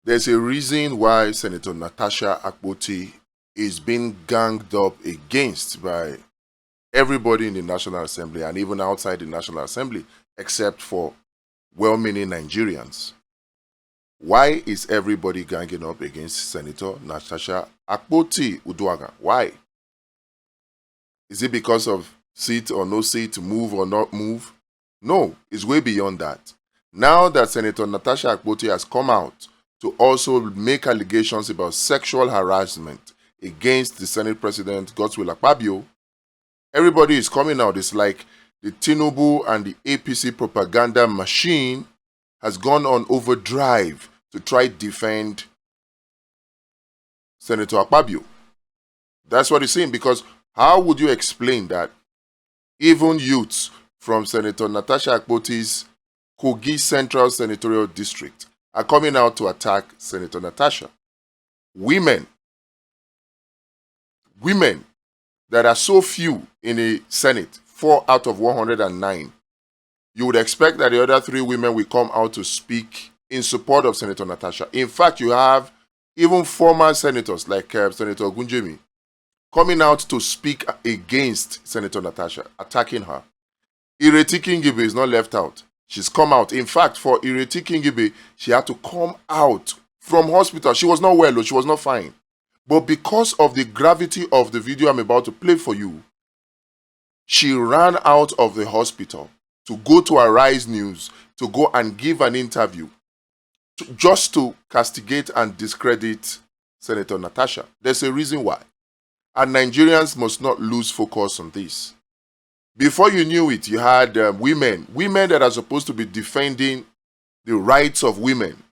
There's a reason why Senator Natasha Akpoti is being ganged up against by everybody in the National Assembly and even outside the National Assembly, except for well-meaning Nigerians. Why is everybody ganging up against Senator Natasha Akpoti Uduaghan? Why? Is it because of seat or no seat, move or not move? No, it's way beyond that. Now that Senator Natasha Akpoti has come out to also make allegations about sexual harassment against the Senate President Godswill Akpabio, everybody is coming out. It's like the Tinubu and the APC propaganda machine has gone on overdrive to try to defend Senator Akpabio. That's what he's saying, because how would you explain that even youths from Senator Natasha Akpoti's Kogi Central Senatorial District are coming out to attack Senator Natasha? Women that are so few in the Senate, 4 out of 109, you would expect that the other 3 women will come out to speak in support of Senator Natasha. In fact, you have even former senators like Senator Gunjemi coming out to speak against Senator Natasha, attacking her. Ireti Kingibe is not left out. She's come out. In fact, for Ireti Kingibe, she had to come out from hospital. She was not well, she was not fine. But because of the gravity of the video I'm about to play for you, she ran out of the hospital to go to Arise News, to go and give an interview, just to castigate and discredit Senator Natasha. There's a reason why. And Nigerians must not lose focus on this. Before you knew it, you had women that are supposed to be defending the rights of women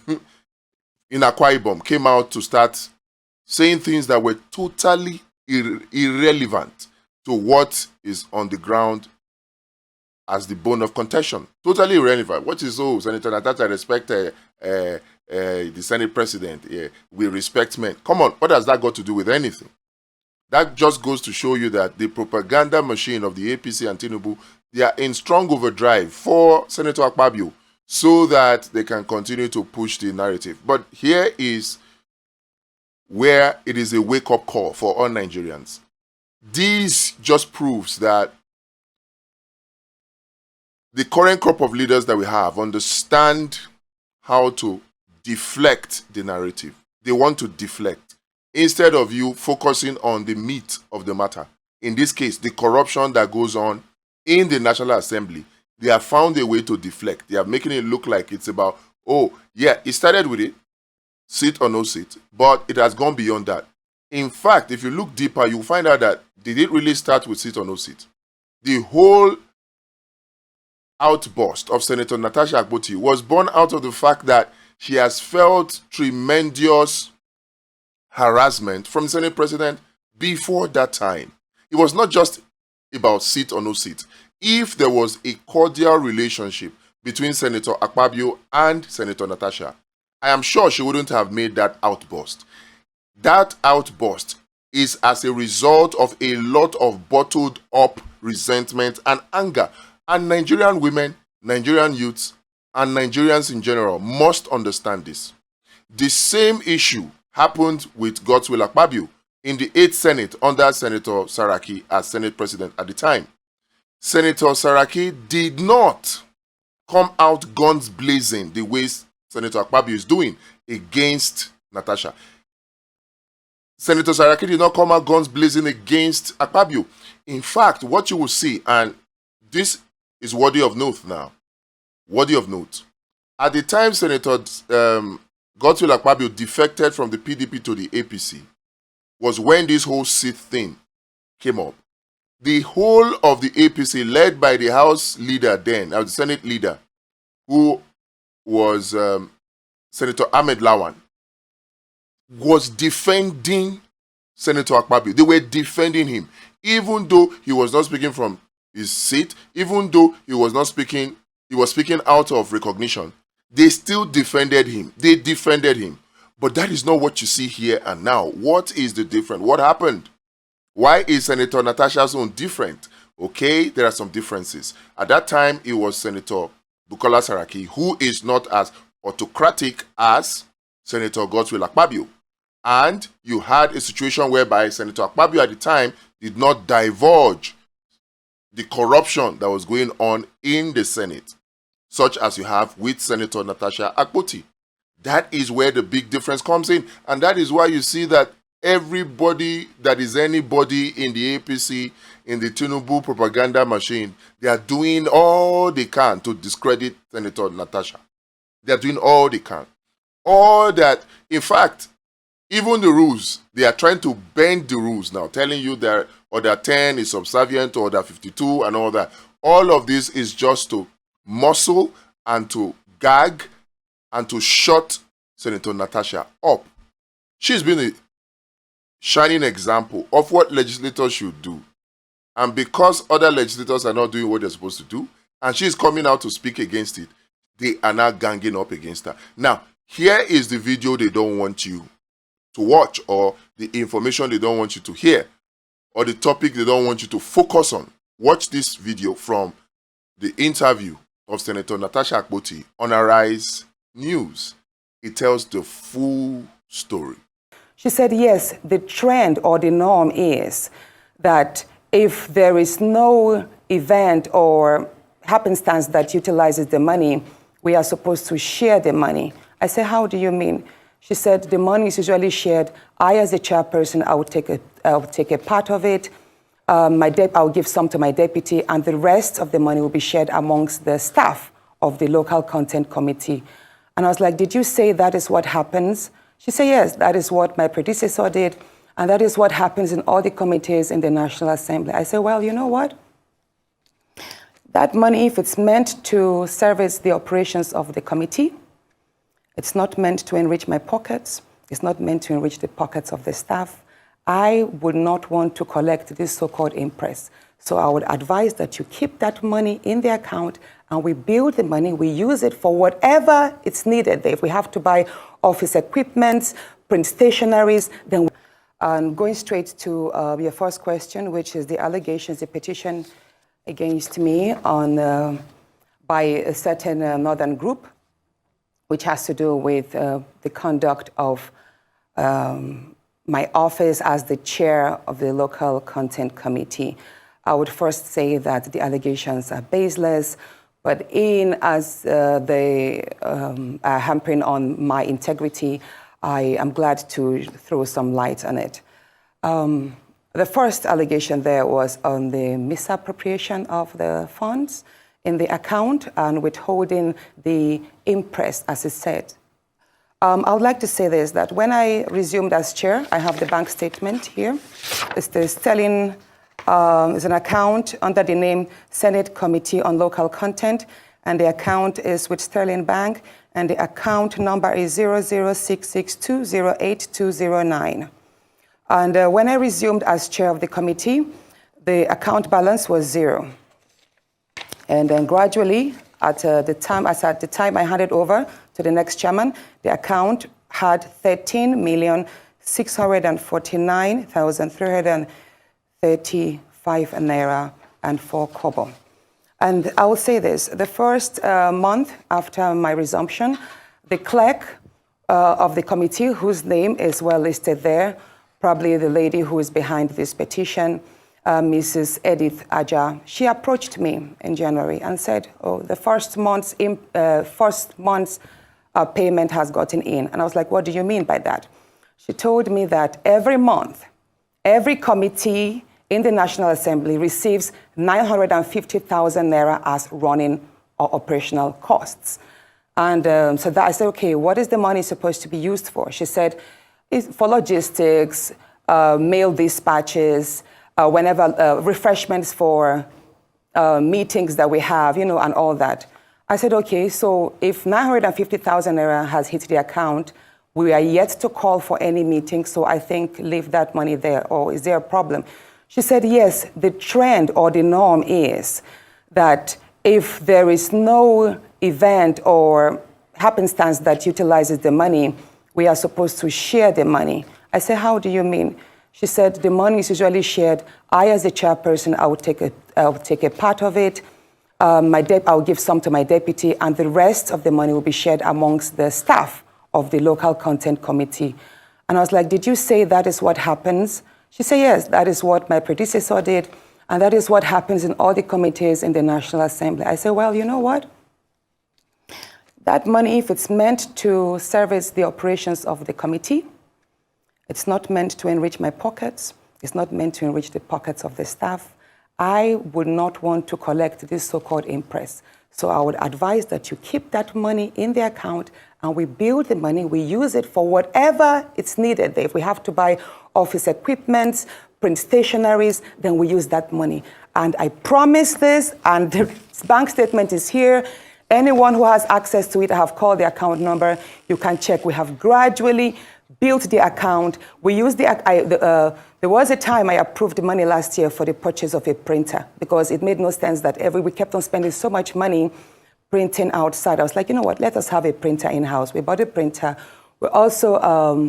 in Akwa Ibom came out to start saying things that were totally irrelevant to what is on the ground as the bone of contention. Totally irrelevant. What is, Senator Natasha respect the Senate President. We respect men. Come on, what has that got to do with anything? That just goes to show you that the propaganda machine of the APC and Tinubu, they are in strong overdrive for Senator Akpabio so that they can continue to push the narrative. But here is where it is a wake-up call for all Nigerians. This just proves that the current crop of leaders that we have understand how to deflect the narrative. They want to deflect instead of you focusing on the meat of the matter. In this case, the corruption that goes on in the National Assembly. They have found a way to deflect. They are making it look like it's about, it started with it, seat or no seat, but it has gone beyond that. In fact, if you look deeper, you'll find out that did it really start with seat or no seat? The whole outburst of Senator Natasha Akpoti was born out of the fact that she has felt tremendous harassment from the Senate President before that time. It was not just about seat or no seat. If there was a cordial relationship between Senator Akpabio and Senator Natasha, I am sure she wouldn't have made that outburst. That outburst is as a result of a lot of bottled up resentment and anger. And Nigerian women, Nigerian youths, and Nigerians in general must understand this. The same issue happened with Godswill Akpabio in the 8th Senate under Senator Saraki as Senate President at the time. Senator Saraki did not come out guns blazing the way Senator Akpabio is doing against Natasha. Senator Saraki did not come out guns blazing against Akpabio. In fact, what you will see, and this is worthy of note now, worthy of note. At the time Senator Godswill Akpabio defected from the PDP to the APC was when this whole seat thing came up. The whole of the APC, led by the House leader then, the Senate leader, who was Senator Ahmed Lawan, was defending Senator Akpabio. They were defending him, even though he was not speaking from his seat, even though he was speaking out of recognition. They still defended him. They defended him. But that is not what you see here and now. What is the difference? What happened? Why is Senator Natasha's own different? Okay, there are some differences. At that time, it was Senator Bukola Saraki, who is not as autocratic as Senator Godswill Akpabio. And you had a situation whereby Senator Akpabio at the time did not divulge the corruption that was going on in the Senate, such as you have with Senator Natasha Akpoti. That is where the big difference comes in. And that is why you see that everybody that is anybody in the APC, in the Tinubu propaganda machine, they are doing all they can to discredit Senator Natasha. They are doing all they can. All that, in fact, even the rules, they are trying to bend the rules now, telling you that Order 10 is subservient to Order 52 and all that. All of this is just to muscle and to gag and to shut Senator Natasha up. She's been a shining example of what legislators should do. And because other legislators are not doing what they're supposed to do, and she's coming out to speak against it, they are now ganging up against her. Now, here is the video they don't want you to watch, or the information they don't want you to hear, or the topic they don't want you to focus on. Watch this video from the interview of Senator Natasha Akpoti on Arise News. It tells the full story. She said, yes, the trend or the norm is that if there is no event or happenstance that utilizes the money, we are supposed to share the money. I said, how do you mean? She said, the money is usually shared. I, as the chairperson, I will take a part of it. I'll give some to my deputy, and the rest of the money will be shared amongst the staff of the local content committee. And I was like, did you say that is what happens? She said, yes, that is what my predecessor did, and that is what happens in all the committees in the National Assembly. I said, well, you know what? That money, if it's meant to service the operations of the committee, it's not meant to enrich my pockets. It's not meant to enrich the pockets of the staff. I would not want to collect this so-called impress. So I would advise that you keep that money in the account, and we build the money, we use it for whatever it's needed. If we have to buy office equipment, print stationaries, then going straight to your first question, which is the allegations, the petition against me on by a certain northern group, which has to do with the conduct of my office as the chair of the local content committee. I would first say that the allegations are baseless, but as they are hampering on my integrity, I am glad to throw some light on it. The first allegation there was on the misappropriation of the funds in the account and withholding the impress, as it said. I would like to say this, that when I resumed as chair, I have the bank statement here. It's the Sterling, it's an account under the name Senate Committee on Local Content, and the account is with Sterling Bank, and the account number is 00662082209. And when I resumed as chair of the committee, the account balance was 0. And then gradually, at the time I handed over to the next chairman, the account had 13,649,335 naira and 4 kobo. And I will say this, the first month after my resumption, the clerk of the committee, whose name is well listed there, probably the lady who is behind this petition, Mrs. Edith Aja, she approached me in January and said, oh, the first month's payment has gotten in. And I was like, what do you mean by that? She told me that every month, every committee in the National Assembly receives 950,000 naira as running or operational costs. And so that I said, okay, what is the money supposed to be used for? She said, it's for logistics, mail dispatches, whenever refreshments for meetings that we have, and all that. I said, okay, so if 950,000 naira has hit the account, we are yet to call for any meeting, so I think leave that money there, or is there a problem? She said, yes, the trend or the norm is that if there is no event or happenstance that utilizes the money, we are supposed to share the money. I said, how do you mean? She said, the money is usually shared. I, as the chairperson, I will take a part of it. I'll give some to my deputy, and the rest of the money will be shared amongst the staff of the local content committee. And I was like, did you say that is what happens? She said, yes, that is what my predecessor did. And that is what happens in all the committees in the National Assembly. I said, well, you know what? That money, if it's meant to service the operations of the committee, it's not meant to enrich my pockets. It's not meant to enrich the pockets of the staff. I would not want to collect this so-called impress. So I would advise that you keep that money in the account and we build the money, we use it for whatever it's needed. If we have to buy office equipment, print stationaries, then we use that money. And I promise this, and the bank statement is here. Anyone who has access to it, I have called the account number. You can check. We have gradually built the account. We use there was a time I approved the money last year for the purchase of a printer because it made no sense that we kept on spending so much money printing outside. I was like, you know what, let us have a printer in-house. We bought a printer. We also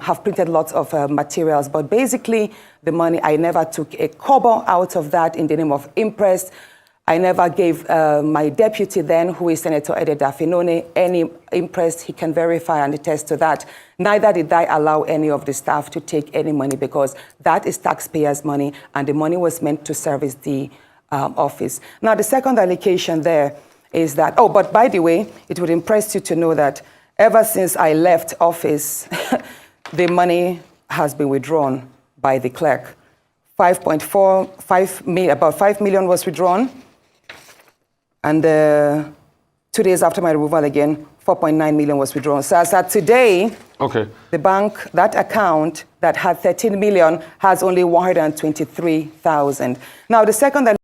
have printed lots of materials, but basically the money, I never took a kobo out of that in the name of impress. I never gave my deputy then, who is Senator Dafinone, any impress. He can verify and attest to that. Neither did I allow any of the staff to take any money because that is taxpayers' money and the money was meant to service the office. Now, the second allegation there is that, oh, but by the way, it would impress you to know that ever since I left office, the money has been withdrawn by the clerk. About 5 million was withdrawn. And 2 days after my removal again, 4.9 million was withdrawn. So as at today, the bank, that account that had 13 million has only 123,000. Now, the second